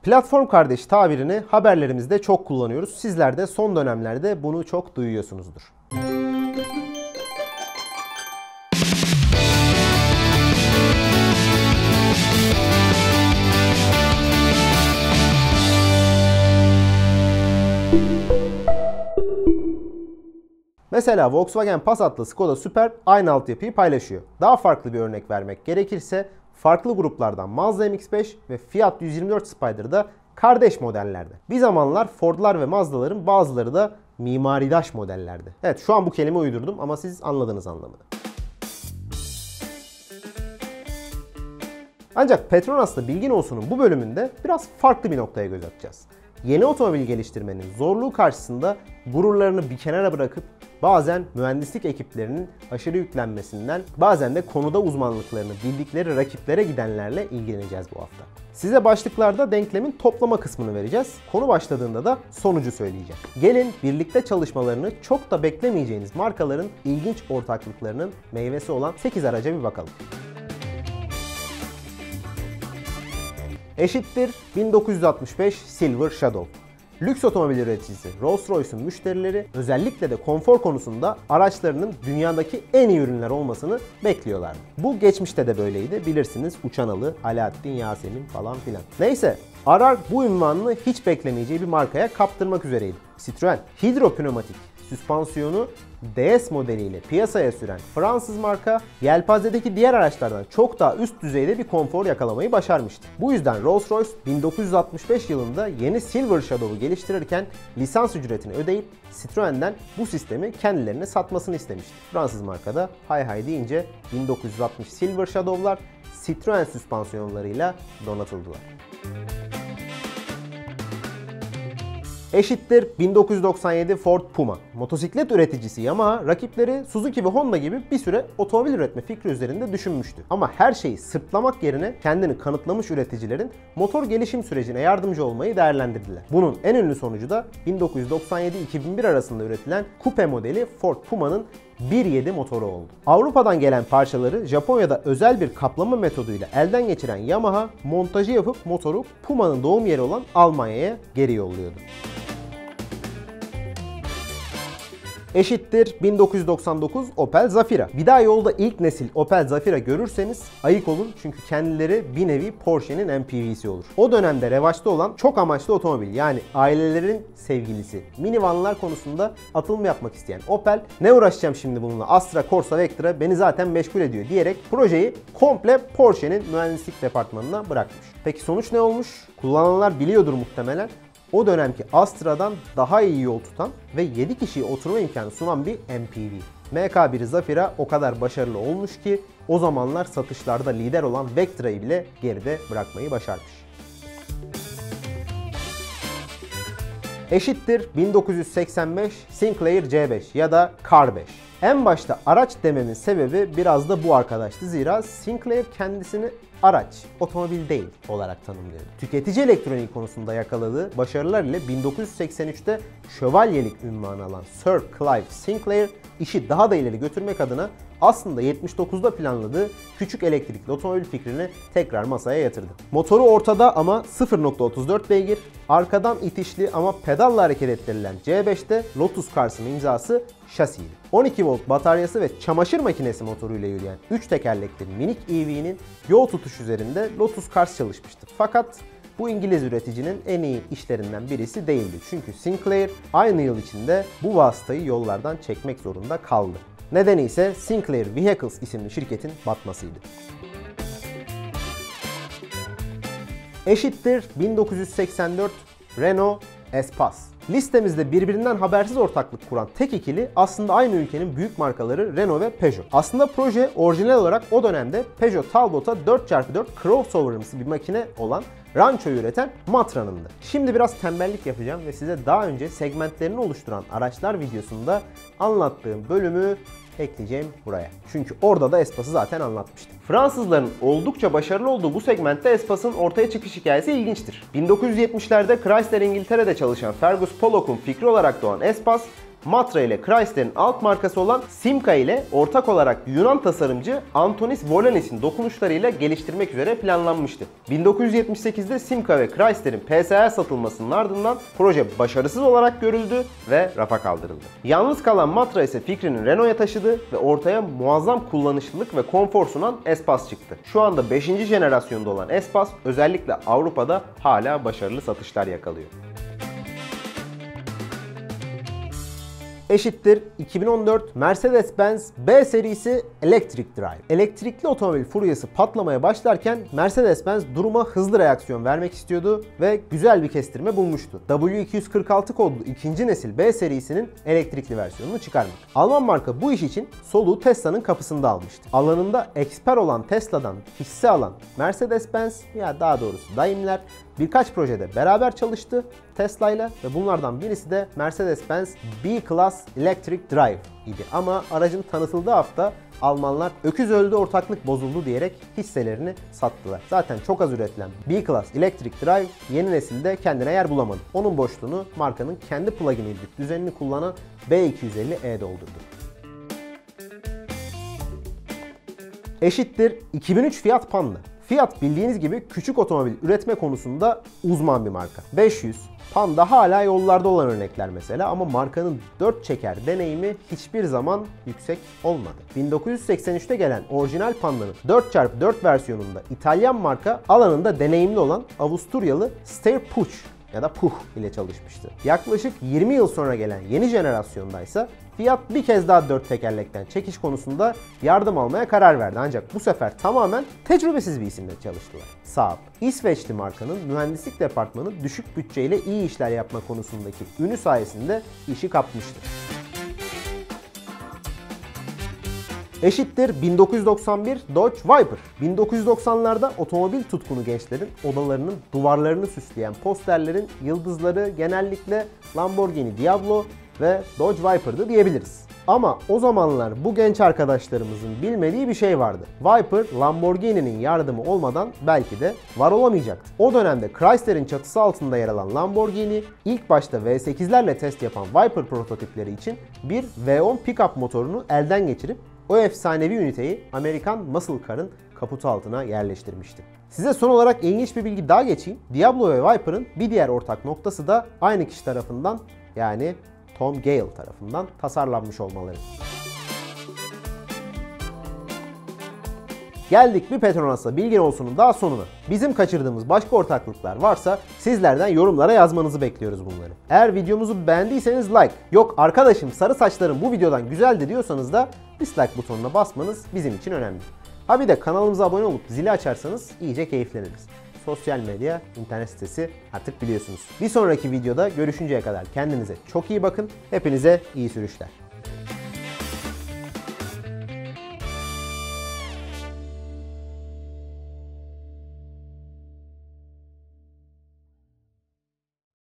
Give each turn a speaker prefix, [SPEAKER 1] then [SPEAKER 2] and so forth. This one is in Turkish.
[SPEAKER 1] Platform kardeş tabirini haberlerimizde çok kullanıyoruz. Sizler de son dönemlerde bunu çok duyuyorsunuzdur. Mesela Volkswagen Passat'la Skoda Superb aynı altyapıyı paylaşıyor. Daha farklı bir örnek vermek gerekirse farklı gruplardan Mazda MX-5 ve Fiat 124 Spider'da kardeş modellerde. Bir zamanlar Ford'lar ve Mazda'ların bazıları da mimaridaş modellerde. Evet, şu an bu kelime uydurdum ama siz anladınız anlamını. Ancak Petronas'ta Bilgin Olsun'un bu bölümünde biraz farklı bir noktaya göz atacağız. Yeni otomobil geliştirmenin zorluğu karşısında gururlarını bir kenara bırakıp bazen mühendislik ekiplerinin aşırı yüklenmesinden, bazen de konuda uzmanlıklarını bildikleri rakiplere gidenlerle ilgileneceğiz bu hafta. Size başlıklarda denklemin toplama kısmını vereceğiz. Konu başladığında da sonucu söyleyeceğim. Gelin birlikte çalışmalarını çok da beklemeyeceğiniz markaların ilginç ortaklıklarının meyvesi olan 8 araca bir bakalım. Eşittir 1965 Silver Shadow. Lüks otomobil üreticisi Rolls-Royce'un müşterileri özellikle de konfor konusunda araçlarının dünyadaki en iyi ürünler olmasını bekliyorlardı. Bu geçmişte de böyleydi. Bilirsiniz Uçan Alı, Alaaddin Yasemin falan filan. Neyse, Arar bu ünvanını hiç beklemeyeceği bir markaya kaptırmak üzereydi. Citroen, hidropneumatik süspansiyonu DS modeliyle piyasaya süren Fransız marka, yelpazedeki diğer araçlardan çok daha üst düzeyde bir konfor yakalamayı başarmıştı. Bu yüzden Rolls-Royce 1965 yılında yeni Silver Shadow'u geliştirirken lisans ücretini ödeyip Citroen'den bu sistemi kendilerine satmasını istemişti. Fransız marka da hay hay deyince 1960 Silver Shadow'lar Citroen süspansiyonlarıyla donatıldılar. Eşittir 1997 Ford Puma. Motosiklet üreticisi Yamaha rakipleri Suzuki ve Honda gibi bir süre otomobil üretme fikri üzerinde düşünmüştü. Ama her şeyi sırtlamak yerine kendini kanıtlamış üreticilerin motor gelişim sürecine yardımcı olmayı değerlendirdiler. Bunun en ünlü sonucu da 1997-2001 arasında üretilen Coupe modeli Ford Puma'nın 1.7 motoru oldu. Avrupa'dan gelen parçaları Japonya'da özel bir kaplama metoduyla elden geçiren Yamaha montajı yapıp motoru Puma'nın doğum yeri olan Almanya'ya geri yolluyordu. Eşittir 1999 Opel Zafira. Bir daha yolda ilk nesil Opel Zafira görürseniz ayık olun çünkü kendileri bir nevi Porsche'nin MPV'si olur. O dönemde revaçta olan çok amaçlı otomobil, yani ailelerin sevgilisi, minivanlar konusunda atılım yapmak isteyen Opel, ne uğraşacağım şimdi bununla, Astra, Corsa, Vectra beni zaten meşgul ediyor diyerek projeyi komple Porsche'nin mühendislik departmanına bırakmış. Peki sonuç ne olmuş? Kullananlar biliyordur muhtemelen. O dönemki Astra'dan daha iyi yol tutan ve 7 kişiye oturma imkanı sunan bir MPV. MK1 Zafira o kadar başarılı olmuş ki o zamanlar satışlarda lider olan Vectra'yı bile geride bırakmayı başarmış. Eşittir 1985 Sinclair C5 ya da Car 5. En başta araç dememin sebebi biraz da bu arkadaştı. Zira Sinclair kendisini araç, otomobil değil olarak tanımlıyor. Tüketici elektroniği konusunda yakaladığı başarılar ile 1983'te şövalyelik ünvanı alan Sir Clive Sinclair işi daha da ileri götürmek adına aslında 79'da planladığı küçük elektrikli otomobil fikrini tekrar masaya yatırdı. Motoru ortada ama 0.34 beygir, arkadan itişli ama pedalla hareket ettirilen C5'te Lotus Cars'ın imzası şasiydi. 12 volt bataryası ve çamaşır makinesi motoruyla yürüyen 3 tekerlekli minik EV'nin yol tutuş üzerinde Lotus Cars çalışmıştı. Fakat bu İngiliz üreticinin en iyi işlerinden birisi değildi. Çünkü Sinclair aynı yıl içinde bu vasıtayı yollardan çekmek zorunda kaldı. Nedeni ise Sinclair Vehicles isimli şirketin batmasıydı. Eşittir 1984 Renault Espace. Listemizde birbirinden habersiz ortaklık kuran tek ikili aslında aynı ülkenin büyük markaları Renault ve Peugeot. Aslında proje orijinal olarak o dönemde Peugeot Talbot'a 4x4 crossover'ımsı bir makine olan Rancho'yu üreten Matra'nındı. Şimdi biraz tembellik yapacağım ve size daha önce segmentlerini oluşturan araçlar videosunda anlattığım bölümü ekleyeceğim buraya. Çünkü orada da Espace'ı zaten anlatmıştım. Fransızların oldukça başarılı olduğu bu segmentte Espace'ın ortaya çıkış hikayesi ilginçtir. 1970'lerde Chrysler İngiltere'de çalışan Fergus Pollock'un fikri olarak doğan Espace, Matra ile Chrysler'in alt markası olan Simca ile ortak olarak Yunan tasarımcı Antonis Volanis'in dokunuşlarıyla geliştirmek üzere planlanmıştı. 1978'de Simca ve Chrysler'in PSA'ya satılmasının ardından proje başarısız olarak görüldü ve rafa kaldırıldı. Yalnız kalan Matra ise fikrini Renault'a taşıdı ve ortaya muazzam kullanışlılık ve konfor sunan Espace çıktı. Şu anda 5. jenerasyonda olan Espace özellikle Avrupa'da hala başarılı satışlar yakalıyor. Eşittir 2014 Mercedes-Benz B serisi Electric Drive. Elektrikli otomobil furyası patlamaya başlarken Mercedes-Benz duruma hızlı reaksiyon vermek istiyordu ve güzel bir kestirme bulmuştu. W246 kodlu ikinci nesil B serisinin elektrikli versiyonunu çıkarmak. Alman marka bu iş için soluğu Tesla'nın kapısında almıştı. Alanında eksper olan Tesla'dan hisse alan Mercedes-Benz, ya daha doğrusu Daimler, birkaç projede beraber çalıştı Tesla ile ve bunlardan birisi de Mercedes-Benz B-Class Electric Drive idi. Ama aracın tanıtıldığı hafta Almanlar öküz öldü, ortaklık bozuldu diyerek hisselerini sattılar. Zaten çok az üretilen B-Class Electric Drive yeni nesilde kendine yer bulamadı. Onun boşluğunu markanın kendi plug-in hibrit düzenini kullanan B250e doldurdu. Eşittir 2003 Fiat Panda. Fiat bildiğiniz gibi küçük otomobil üretme konusunda uzman bir marka. 500, Panda hala yollarda olan örnekler mesela ama markanın 4 çeker deneyimi hiçbir zaman yüksek olmadı. 1983'te gelen orijinal Panda'nın 4x4 versiyonunda İtalyan marka alanında deneyimli olan Avusturyalı Steyr Puch ya da Puch ile çalışmıştı. Yaklaşık 20 yıl sonra gelen yeni jenerasyondaysa Fiat bir kez daha 4 tekerlekten çekiş konusunda yardım almaya karar verdi. Ancak bu sefer tamamen tecrübesiz bir isimle çalıştılar. Saab, İsveçli markanın mühendislik departmanı düşük bütçeyle iyi işler yapma konusundaki ünü sayesinde işi kapmıştı. Eşittir 1991 Dodge Viper. 1990'larda otomobil tutkunu gençlerin odalarının duvarlarını süsleyen posterlerin yıldızları genellikle Lamborghini Diablo ve Dodge Viper'dı diyebiliriz. Ama o zamanlar bu genç arkadaşlarımızın bilmediği bir şey vardı. Viper, Lamborghini'nin yardımı olmadan belki de var olamayacaktı. O dönemde Chrysler'in çatısı altında yer alan Lamborghini, ilk başta V8'lerle test yapan Viper prototipleri için bir V10 pickup motorunu elden geçirip o efsanevi üniteyi Amerikan Muscle Car'ın kaputu altına yerleştirmişti. Size son olarak ilginç bir bilgi daha geçeyim. Diablo ve Viper'ın bir diğer ortak noktası da aynı kişi tarafından, yani Tom Gale tarafından tasarlanmış olmaları. Geldik bir Petronas'la Bilgin Olsun'un daha sonuna. Bizim kaçırdığımız başka ortaklıklar varsa sizlerden yorumlara yazmanızı bekliyoruz bunları. Eğer videomuzu beğendiyseniz like, yok arkadaşım sarı saçlarım bu videodan güzeldi diyorsanız da dislike butonuna basmanız bizim için önemli. Ha bir de kanalımıza abone olup zili açarsanız iyice keyifleniriz. Sosyal medya, internet sitesi artık biliyorsunuz. Bir sonraki videoda görüşünceye kadar kendinize çok iyi bakın. Hepinize iyi sürüşler.